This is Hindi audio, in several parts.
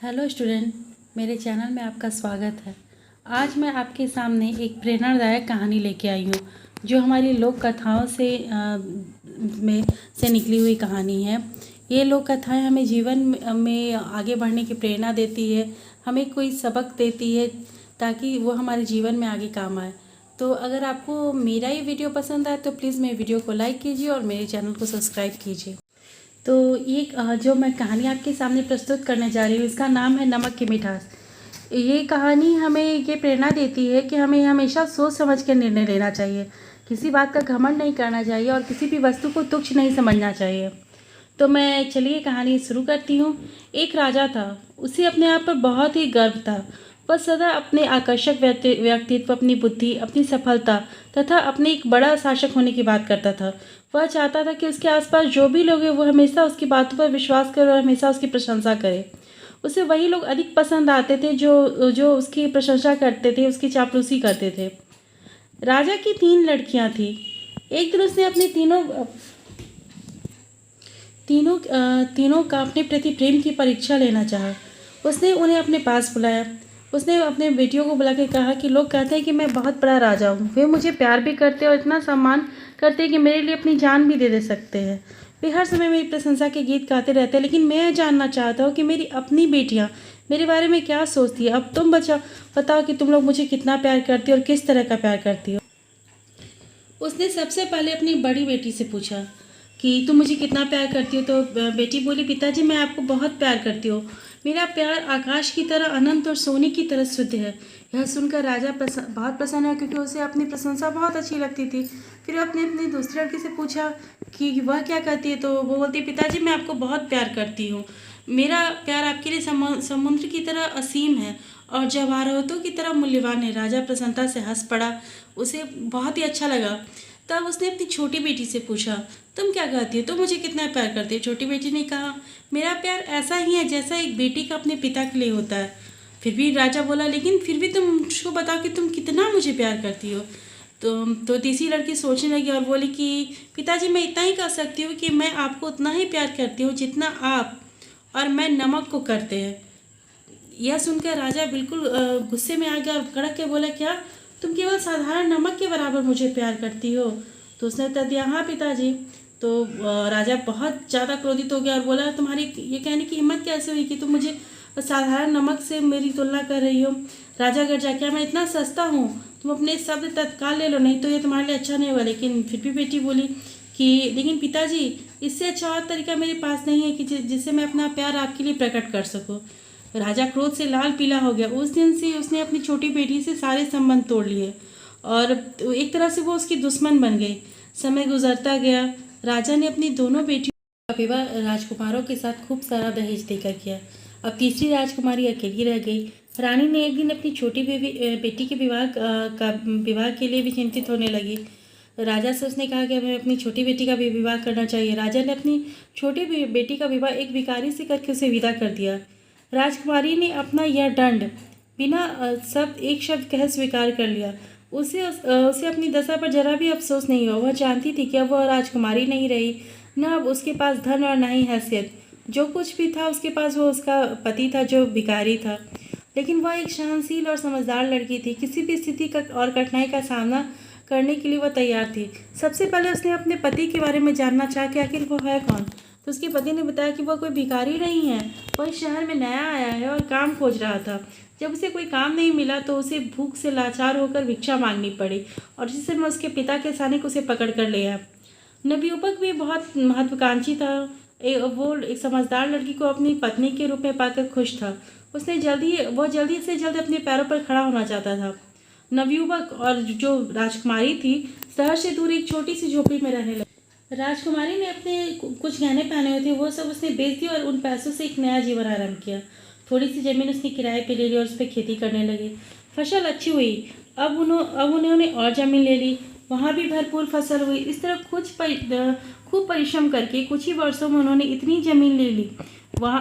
हेलो स्टूडेंट, मेरे चैनल में आपका स्वागत है। आज मैं आपके सामने एक प्रेरणादायक कहानी लेके आई हूँ जो हमारी लोक कथाओं से निकली हुई कहानी है। ये लोक कथाएं हमें जीवन में आगे बढ़ने की प्रेरणा देती है, हमें कोई सबक देती है ताकि वो हमारे जीवन में आगे काम आए। तो अगर आपको मेरा ये वीडियो पसंद आए तो प्लीज़ मेरे वीडियो को लाइक कीजिए और मेरे चैनल को सब्सक्राइब कीजिए। तो ये जो मैं कहानी आपके सामने प्रस्तुत करने जा रही हूँ, इसका नाम है नमक की मिठास। ये कहानी हमें ये प्रेरणा देती है कि हमें हमेशा सोच समझ कर निर्णय लेना चाहिए, किसी बात का घमंड नहीं करना चाहिए और किसी भी वस्तु को तुच्छ नहीं समझना चाहिए। तो मैं चलिए कहानी शुरू करती हूँ। एक राजा था, उसे अपने आप पर बहुत ही गर्व था। वह सदा अपने आकर्षक व्यक्तित्व, अपनी बुद्धि, अपनी सफलता तथा अपने एक बड़ा शासक होने की बात करता था। वह चाहता था कि उसके आसपास जो भी लोग हैं वो हमेशा उसकी बातों पर विश्वास करें और हमेशा उसकी प्रशंसा करें। उसे वही लोग अधिक पसंद आते थे जो जो उसकी प्रशंसा करते थे, उसकी चापलूसी करते थे। राजा की 3 लड़कियां थी। एक दिन उसने अपने तीनों का अपने प्रति प्रेम की परीक्षा लेना चाहा। उसने उन्हें अपने पास बुलाया। उसने अपने बेटियों को बुला के कहा कि लोग कहते हैं कि मैं बहुत बड़ा राजा हूँ। वे मुझे प्यार भी करते हैं और इतना सम्मान करते हैं कि मेरे लिए अपनी जान भी दे सकते हैं। वे हर समय मेरी प्रशंसा के गीत गाते रहते हैं, लेकिन मैं जानना चाहता हूँ कि मेरी अपनी बेटियाँ मेरे बारे में क्या सोचती है। अब तुम बताओ कि तुम लोग मुझे कितना प्यार करती हो और किस तरह का प्यार करती हो। उसने सबसे पहले अपनी बड़ी बेटी से पूछा कि तुम मुझे कितना प्यार करती हो। तो बेटी बोली, पिताजी मैं आपको बहुत प्यार करती हूँ। मेरा प्यार आकाश की तरह अनंत और सोने की तरह शुद्ध है। यह सुनकर राजा बहुत प्रसन्न है, क्योंकि उसे अपनी प्रशंसा बहुत अच्छी लगती थी। फिर अपने अपनी दूसरी लड़की से पूछा कि वह क्या करती है। तो वो बोलती, पिताजी मैं आपको बहुत प्यार करती हूँ। मेरा प्यार आपके लिए समुद्र की तरह असीम है और जवाहरातों की तरह मूल्यवान है। राजा प्रसन्नता से हंस पड़ा, उसे बहुत ही अच्छा लगा। तब उसने अपनी छोटी बेटी से पूछा, तुम क्या कहती हो, तुम मुझे कितना प्यार करती हो। छोटी बेटी ने कहा, मेरा प्यार ऐसा ही है जैसा एक बेटी का अपने पिता के लिए होता है। फिर भी राजा बोला, लेकिन फिर भी तुम मुझको बताओ कि तुम कितना मुझे प्यार करती हो। तो तीसरी लड़की सोचने लगी और बोली कि पिताजी मैं इतना ही कह सकती हूँ कि मैं आपको उतना ही प्यार करती हूँ जितना आप और मैं नमक को करते हैं। यह सुनकर राजा बिल्कुल गुस्से में आ गया और कड़क के बोला, क्या तुम केवल साधारण नमक के बराबर मुझे प्यार करती हो। तो उसने उत्तर दिया, हाँ पिताजी। तो राजा बहुत ज़्यादा क्रोधित हो गया और बोला, तुम्हारी ये कहने की हिम्मत कैसे हुई कि तुम मुझे साधारण नमक से मेरी तुलना कर रही हो। राजा गर्जा, क्या मैं इतना सस्ता हूँ? तुम अपने शब्द तत्काल ले लो, नहीं तो ये तुम्हारे लिए अच्छा नहीं होगा। लेकिन फिर भी बेटी बोली कि लेकिन पिताजी इससे अच्छा और तरीका मेरे पास नहीं है कि जिससे मैं अपना प्यार आपके लिए प्रकट कर सकूँ। राजा क्रोध से लाल पीला हो गया। उस दिन से उसने अपनी छोटी बेटी से सारे संबंध तोड़ लिए और एक तरह से वो उसकी दुश्मन बन गई। समय गुजरता गया। राजा ने अपनी दोनों बेटियों का विवाह राजकुमारों के साथ खूब सारा दहेज देकर किया। अब तीसरी राजकुमारी अकेली रह गई। रानी ने एक दिन अपनी छोटी बेटी के विवाह के लिए भी चिंतित होने लगी। राजा से उसने कहा कि हमें अपनी छोटी बेटी का भी विवाह करना चाहिए। राजा ने अपनी छोटी बेटी का विवाह एक भिखारी से करके उसे विदा कर दिया। राजकुमारी ने अपना यह दंड बिना एक शब्द कहे स्वीकार कर लिया। उसे अपनी दशा पर जरा भी अफसोस नहीं हुआ। वह जानती थी कि अब वह राजकुमारी नहीं रही, न अब उसके पास धन और न ही हैसियत। जो कुछ भी था उसके पास वो उसका पति था जो भिखारी था। लेकिन वह एक सहनशील और समझदार लड़की थी। किसी भी स्थिति का और कठिनाई का सामना करने के लिए वह तैयार थी। सबसे पहले उसने अपने पति के बारे में जानना चाहा कि आखिर वो है कौन। तो उसके पति ने बताया कि वह कोई भिखारी नहीं है, वह इस शहर में नया आया है और काम खोज रहा था। जब उसे कोई काम नहीं मिला तो उसे भूख से लाचार होकर भिक्षा मांगनी पड़ी और जिस समय उसके पिता के सैनिक उसे पकड़ कर ले आया। नवयुवक भी बहुत महत्वाकांक्षी था। वो एक समझदार लड़की को अपनी पत्नी के रूप में पाकर खुश था। वह जल्दी से जल्द अपने पैरों पर खड़ा होना चाहता था। नवयुवक और जो राजकुमारी थी शहर से दूर एक छोटी सी झोपड़ी में रहने लगी। राजकुमारी ने अपने कुछ गहने पहने हुए थे, वो सब उसने बेच दिए और उन पैसों से एक नया जीवन आरंभ किया। थोड़ी सी जमीन उसने किराए पे ले ली और उस पर खेती करने लगे। फसल अच्छी हुई। अब उन्होंने और ज़मीन ले ली, वहाँ भी भरपूर फसल हुई। इस तरह खूब परिश्रम करके कुछ ही वर्षों में उन्होंने इतनी ज़मीन ले ली वहाँ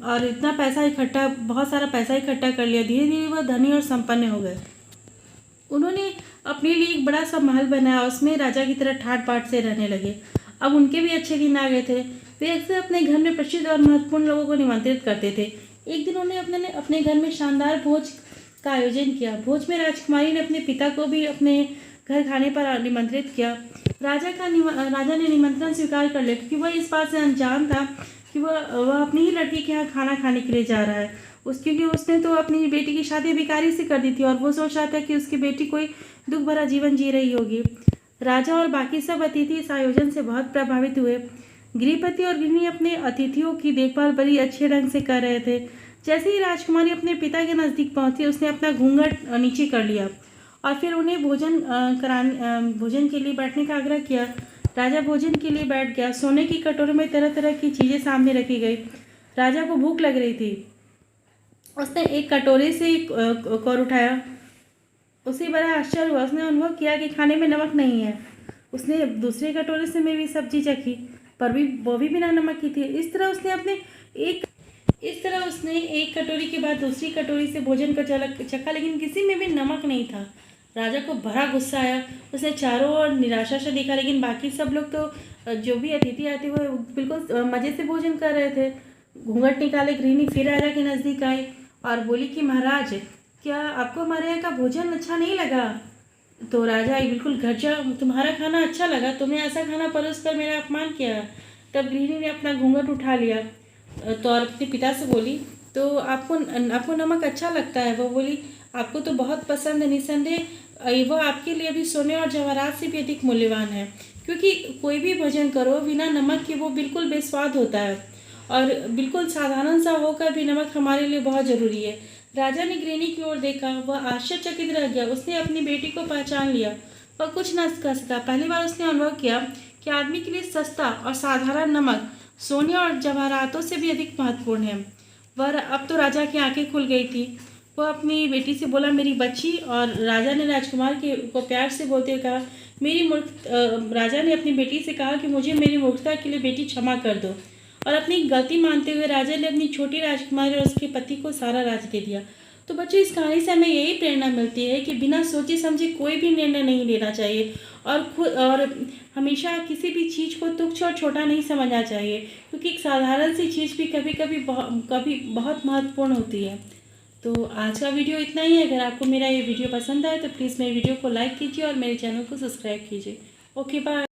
और इतना बहुत सारा पैसा इकट्ठा कर लिया। धीरे धीरे वह धनी और संपन्न हो गए। उन्होंने अपने लिए एक बड़ा सा महल बनाया, उसमें राजा की तरह ठाट बाट से रहने लगे। अब उनके भी अच्छे दिन आ गए थे। वे अक्सर अपने घर में प्रसिद्ध और महत्वपूर्ण लोगों को निमंत्रित करते थे। एक दिन उन्होंने अपने घर में शानदार भोज का आयोजन किया। भोज में राजकुमारी ने अपने पिता को भी अपने घर खाने पर निमंत्रित किया। राजा ने निमंत्रण स्वीकार कर लिया, क्योंकि वह इस बात से अनजान था कि वह अपनी ही लड़की के यहाँ खाना खाने के लिए जा रहा है। क्योंकि उसने तो अपनी बेटी की शादी भिखारी से कर दी थी और वो सोच रहा था कि उसकी बेटी कोई दुख भरा जीवन जी रही होगी। राजा और बाकी सब अतिथि इस आयोजन से बहुत प्रभावित हुए। गृहपति और गृहिणी अपने अतिथियों की देखभाल बड़ी अच्छे ढंग से कर रहे थे। जैसे ही राजकुमारी अपने पिता के नज़दीक पहुंची, उसने अपना घूंघट नीचे कर लिया और फिर उन्हें भोजन के लिए बैठने का आग्रह किया। राजा भोजन के लिए बैठ गया। सोने की कटोरे में तरह तरह की चीज़ें सामने रखी गई। राजा को भूख लग रही थी। उसने एक कटोरे से कौर उठाया। उसे बड़ा आश्चर्य हुआ। उसने अनुभव किया कि खाने में नमक नहीं है। उसने दूसरे कटोरे से में भी सब्जी चखी, पर वो भी बिना नमक की थी। इस तरह उसने एक कटोरी के बाद दूसरी कटोरी से भोजन का चखा, लेकिन किसी में भी नमक नहीं था। राजा को बड़ा गुस्सा आया। उसने चारों ओर निराशा से देखा, लेकिन बाकी सब लोग तो जो भी अतिथि आए थे वो बिल्कुल मज़े से भोजन कर रहे थे। घूंघट निकाले गृहिणी फिर राजा के नज़दीक आई और बोली कि महाराज, क्या आपको हमारे यहाँ का भोजन अच्छा नहीं लगा? तो राजा बिल्कुल गरजा, तुम्हारा खाना अच्छा लगा, तुमने ऐसा खाना परोस कर मेरा अपमान किया। तब गृहिणी ने अपना घूंघट उठा लिया तो और अपने पिता से बोली, तो आपको नमक अच्छा लगता है? वो बोली, आपको तो बहुत पसंद है। निसंदेह वो आपके लिए भी सोने और जवाहरात से भी अधिक मूल्यवान है, क्योंकि कोई भी भोजन करो बिना नमक के वो बिल्कुल बेस्वाद होता है और बिल्कुल साधारण सा होकर भी नमक हमारे लिए बहुत ज़रूरी है। राजा ने गृहिणी की ओर देखा। वह आश्चर्यचकित रह गया। उसने अपनी बेटी को पहचान लिया। वह कुछ न कर सका। पहली बार उसने अनुभव किया कि आदमी के लिए सस्ता और साधारण नमक सोने और जवाहरातों से भी अधिक महत्वपूर्ण है। वह अब तो राजा की आंखें खुल गई थी। वह अपनी बेटी से बोला, मेरी बच्ची। और राजा ने राजकुमार को प्यार से बोलते हुए कहा, राजा ने अपनी बेटी से कहा कि मुझे मेरी मूर्खता के लिए बेटी क्षमा कर दो। और अपनी गलती मानते हुए राजा ने अपनी छोटी राजकुमारी और उसके पति को सारा राज दे दिया। तो बच्चों, इस कहानी से हमें यही प्रेरणा मिलती है कि बिना सोचे समझे कोई भी निर्णय नहीं लेना चाहिए और हमेशा किसी भी चीज़ को तुच्छ और छोटा नहीं समझना चाहिए, क्योंकि एक साधारण सी चीज़ भी कभी बहुत महत्वपूर्ण होती है। तो आज का वीडियो इतना ही है। अगर आपको मेरा ये वीडियो पसंद आए तो प्लीज़ मेरे वीडियो को लाइक कीजिए और मेरे चैनल को सब्सक्राइब कीजिए। Okay, bye.